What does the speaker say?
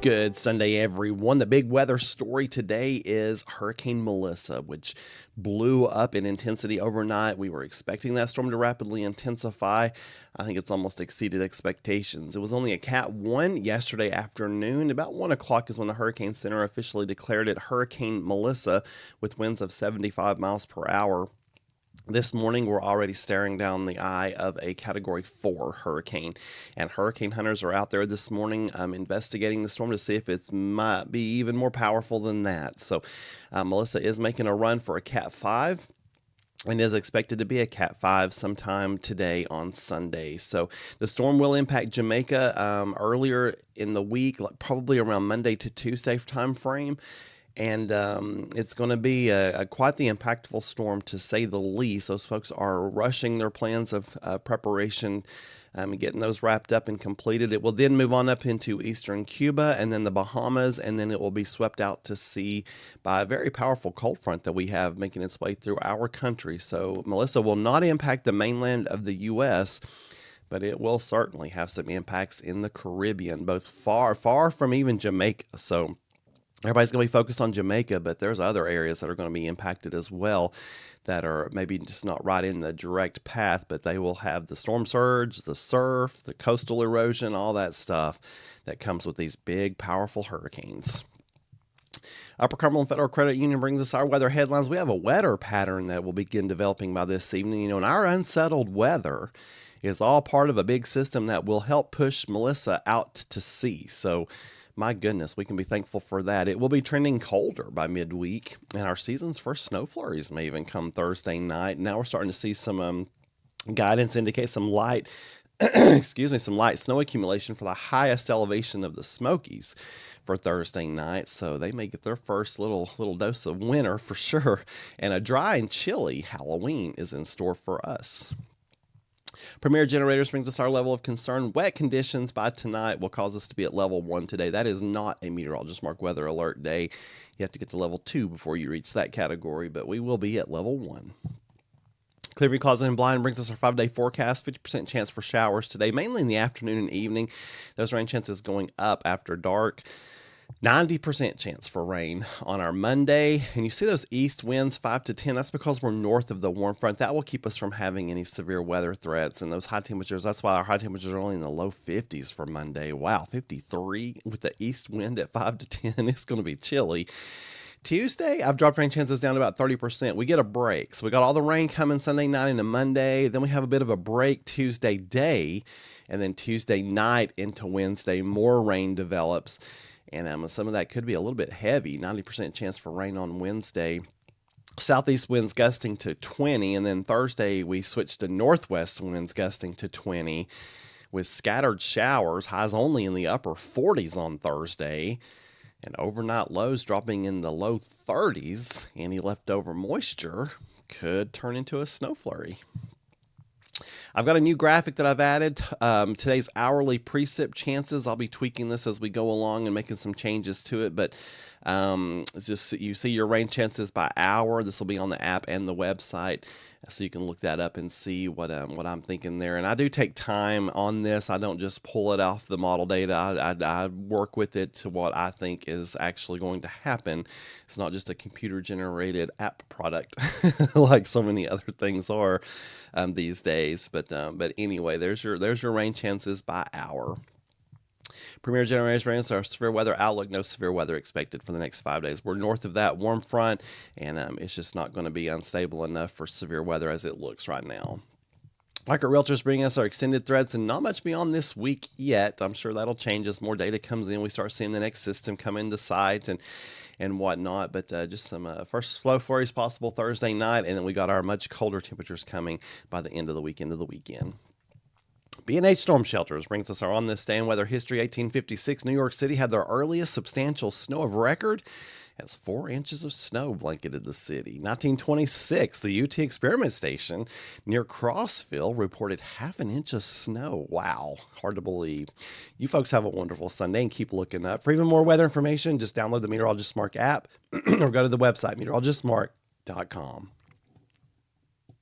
Good Sunday, everyone. The big weather story today is Hurricane Melissa, which blew up in intensity overnight. We were expecting that storm to rapidly intensify. I think it's almost exceeded expectations. It was only a Cat 1 yesterday afternoon. About 1 o'clock is when the Hurricane Center officially declared it Hurricane Melissa with winds of 75 miles per hour. This morning, we're already staring down the eye of a Category 4 hurricane, and hurricane hunters are out there this morning investigating the storm to see if it might be even more powerful than that. So Melissa is making a run for a Cat 5 and is expected to be a Cat 5 sometime today on Sunday. So the storm will impact Jamaica earlier in the week, like probably around Monday to Tuesday time frame. And it's going to be quite the impactful storm, to say the least. Those folks are rushing their plans of preparation, getting those wrapped up and completed. It will then move on up into eastern Cuba and then the Bahamas, and then it will be swept out to sea by a very powerful cold front that we have making its way through our country. So Melissa will not impact the mainland of the U.S., but it will certainly have some impacts in the Caribbean, both far from even Jamaica. So everybody's going to be focused on Jamaica, but there's other areas that are going to be impacted as well that are maybe just not right in the direct path, but they will have the storm surge, the surf, the coastal erosion, all that stuff that comes with these big, powerful hurricanes. Upper Cumberland Federal Credit Union brings us our weather headlines. We have a wetter pattern that will begin developing by this evening. And our unsettled weather is all part of a big system that will help push Melissa out to sea. So my goodness, we can be thankful for that. It will be trending colder by midweek, and our season's first snow flurries may even come Thursday night. Now we're starting to see some guidance indicate some light, some light snow accumulation for the highest elevation of the Smokies for Thursday night. So they may get their first little dose of winter for sure. And a dry and chilly Halloween is in store for us. Premier Generators brings us our level of concern. Wet conditions by tonight will cause us to be at level 1 today. That is not a meteorologist mark weather alert day. You have to get to level 2 before you reach that category, but we will be at level 1. Clearview Closet and Blind brings us our 5-day forecast. 50% chance for showers today, mainly in the afternoon and evening. Those rain chances going up after dark. 90% chance for rain on our Monday. And you see those east winds 5 to 10. That's because we're north of the warm front. That will keep us from having any severe weather threats. And those high temperatures, that's why our high temperatures are only in the low 50s for Monday. Wow, 53 with the east wind at 5 to 10. It's going to be chilly. Tuesday, I've dropped rain chances down to about 30%. We get a break. So we got all the rain coming Sunday night into Monday. Then we have a bit of a break Tuesday day. And then Tuesday night into Wednesday, more rain develops. And some of that could be a little bit heavy. 90% chance for rain on Wednesday. Southeast winds gusting to 20. And then Thursday, we switch to northwest winds gusting to 20 with scattered showers. Highs only in the upper 40s on Thursday. And overnight lows dropping in the low 30s. Any leftover moisture could turn into a snow flurry. I've got a new graphic that I've added. Today's hourly precip chances. I'll be tweaking this as we go along and making some changes to it. But it's just you see your rain chances by hour. This will be on the app and the website, so you can look that up and see what I'm thinking there. And I do take time on this. I don't just pull it off the model data. I work with it to what I think is actually going to happen. It's not just a computer-generated app product like so many other things are these days. But anyway, there's your rain chances by hour. Premier Generators brings our severe weather outlook. No severe weather expected for the next 5 days. We're north of that warm front, and it's just not going to be unstable enough for severe weather as it looks right now. Market Realtors bring us our extended threats, and not much beyond this week yet. I'm sure that'll change as more data comes in. We start seeing the next system come into sight and whatnot. But just some first slow flurries possible Thursday night, and then we got our much colder temperatures coming by the end of the week into the weekend. B&H Storm Shelters brings us our On This Day in Weather History. 1856, New York City had their earliest substantial snow of record as 4 inches of snow blanketed the city. 1926, the UT Experiment Station near Crossville reported 1/2 inch of snow. Wow, hard to believe. You folks have a wonderful Sunday and keep looking up. For even more weather information, just download the Meteorologist Mark app or go to the website, meteorologistmark.com.